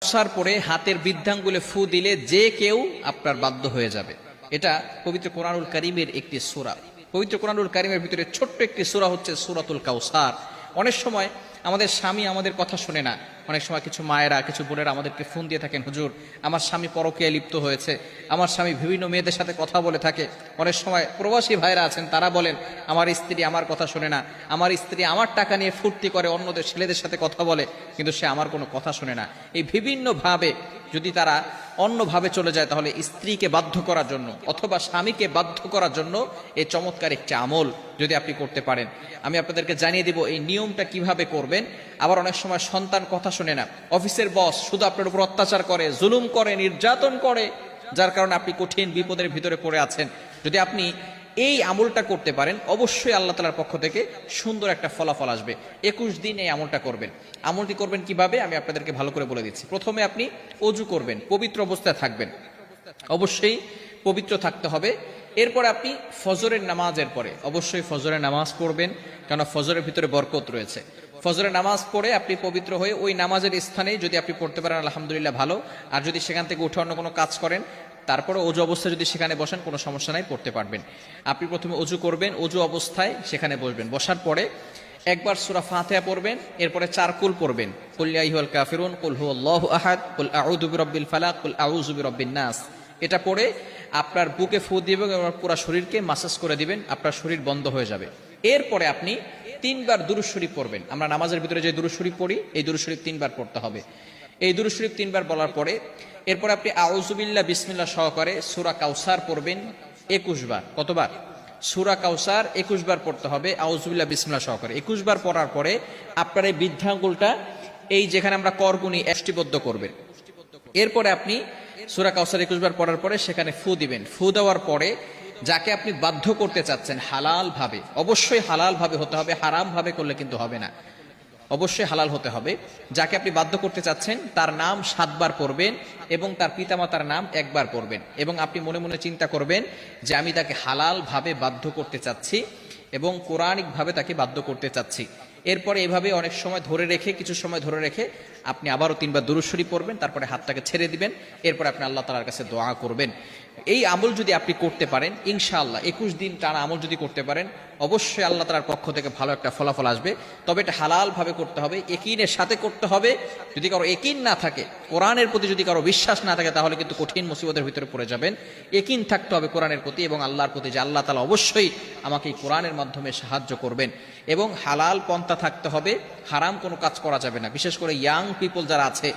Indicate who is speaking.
Speaker 1: কাউসার পরে হাতের বৃদ্ধাঙ্গুলে ফু দিলে যে কেউ আপনার বাধ্য হয়ে যাবে। এটা পবিত্র কোরআনুল কারীমের একটি সূরা। পবিত্র কোরআনুল কারীমের ভিতরে ছোট্ট একটি সূরা হচ্ছে সূরাতুল কাউসার। অনেক সময় আমাদের স্বামী আমাদের কথা শুনে না। অনেক সময় কিছু মায়েরা কিছু বোনেরা আমাদেরকে ফোন দিয়ে থাকেন, হুজুর আমার স্বামী পরকীয়ায় লিপ্ত হয়েছে, আমার স্বামী বিভিন্ন মেয়েদের সাথে কথা বলে থাকে। অনেক সময় প্রবাসী ভাইরা আছেন, তারা বলেন আমার স্ত্রী আমার কথা শুনে না, আমার স্ত্রী আমার টাকা নিয়ে ফুর্তি করে অন্যদের ছেলেদের সাথে কথা বলে, কিন্তু সে আমার কোনো কথা শুনে না। এই বিভিন্নভাবে যদি তারা অন্যভাবে চলে যায়, তাহলে স্ত্রীকে বাধ্য করার জন্য অথবা স্বামীকে বাধ্য করার জন্য এই চমৎকার একটি আমল যদি আপনি করতে পারেন, আমি আপনাদেরকে জানিয়ে দিব এই নিয়মটা কিভাবে করবেন। আবার অনেক সময় সন্তান কথা শুনে না, অফিসের বস শুধু আপনার উপর অত্যাচার করে, জুলুম করে, নির্যাতন করে, যার কারণে আপনি কঠিন বিপদের ভিতরে পড়ে আছেন। যদি আপনি এই আমলটা করতে পারেন, অবশ্যই আল্লাহ তাআলার পক্ষ থেকে সুন্দর একটা ফলাফল আসবে। 21 দিন এই আমলটা করবেন। আমলটি করবেন কিভাবে আমি আপনাদেরকে ভালো করে বলে দিচ্ছি। প্রথমে আপনি ওযু করবেন, পবিত্র অবস্থায় থাকবেন, অবশ্যই পবিত্র থাকতে হবে। এরপরে আপনি ফজরের নামাজের পরে অবশ্যই ফজরের নামাজ পড়বেন, কারণ ফজরের ভিতরে বরকত রয়েছে। ফজরের নামাজ পড়ে আপনি পবিত্র হয়ে ওই নামাজের স্থানে যদি আপনি পড়তে পারেন আলহামদুলিল্লাহ ভালো। আর যদি সেখান থেকে উঠে অন্য কোনো কাজ করেন, তারপরে অজু অবস্থায় যদি সেখানে বসেন কোনো সমস্যা নাই, পড়তে পারবেন। আপনি প্রথমে অজু করবেন, অজু অবস্থায় সেখানে বসবেন। বসার পরে একবার সূরা ফাতিহা পড়বেন, এরপরে 4 কুল পড়বেন, কুল ইয়া আইয়ুহাল কাফিরুন, কুল হুয়াল্লাহু আহাদ, কুল আউযু বিরাব্বিল ফালাক, কুল আউযু বিরাব্বিন নাস। এটা পড়ে আপনার বুকে ফু দিবেন এবং পুরো শরীরকে মাসাজ করে দিবেন, আপনার শরীর বন্ধ হয়ে যাবে। এরপরে আপনি 3 বার দুরূদ শরীফ পড়বেন। আমরা নামাজের ভিতরে যে দুরূদ শরীফ পড়ি, এই দুরূদ শরীফ 3 বার পড়তে হবে। এই দুরূদ শরীফ 3 বার বলার পরে এরপর আপনি আউযু বিল্লাহ বিসমিল্লাহ সহকারে সূরা কাউসার পড়বেন 21 বার। কতবার? সূরা কাউসার 21 বার পড়তে হবে আউযু বিল্লাহ বিসমিল্লাহ সহকারে। 21 বার পড়ার পরে আপনার এই বৃদ্ধাঙ্গুলটা এই যেখানে আমরা করগুনি এষ্টিবদ্ধ করবেন। এরপরে আপনি সূরা কাউসার 21 বার পড়ার পরে সেখানে ফু দিবেন। ফু দেওয়ার পরে যাকে আপনি বাধ্য করতে চাচ্ছেন হালাল ভাবে, অবশ্যই হালাল ভাবে হতে হবে, হারাম ভাবে করলে কিন্তু হবে না, অবশ্যই হালাল হতে হবে। যাকে আপনি বাধ্য করতে চাচ্ছেন তার নাম 7 বার পড়বেন এবং তার পিতামাতার নাম 1 বার পড়বেন, এবং আপনি মনে মনে চিন্তা করবেন যে আমি তাকে হালাল ভাবে বাধ্য করতে চাচ্ছি এবং কোরআনিক ভাবে তাকে বাধ্য করতে চাচ্ছি। এরপরে এভাবে অনেক সময় ধরে রেখে, কিছু সময় ধরে রেখে আপনি আবারও 3 বার দুরূদ শরীফ পড়বেন, তারপরে হাতটাকে ছেড়ে দিবেন। এরপরে আপনি আল্লাহ তাআলার কাছে দোয়া করবেন। এই আমল যদি আপনি করতে পারেন ইনশাআল্লাহ 21 দিন টানা আমল যদি করতে পারেন, অবশ্যই আল্লাহ তাআলার পক্ষ থেকে ভালো একটা ফলাফল আসবে। তবে এটা হালাল ভাবে করতে হবে, ইয়াকিনের সাথে করতে হবে। যদি কারো ইয়াকিন না থাকে, কোরআনের প্রতি যদি কারো বিশ্বাস না থাকে, তাহলে কিন্তু কঠিন মুসিবতের ভিতরে পড়ে যাবেন। ইয়াকিন থাকতে হবে কোরআনের প্রতি এবং আল্লাহর প্রতি, যে আল্লাহ তাআলা অবশ্যই আমাকে এই কোরআনের মাধ্যমে সাহায্য করবেন। এবং হালাল পন্থা থাকতে হবে, হারাম কোনো কাজ করা যাবে না। বিশেষ করে ইয়াং পিপল যারা আছে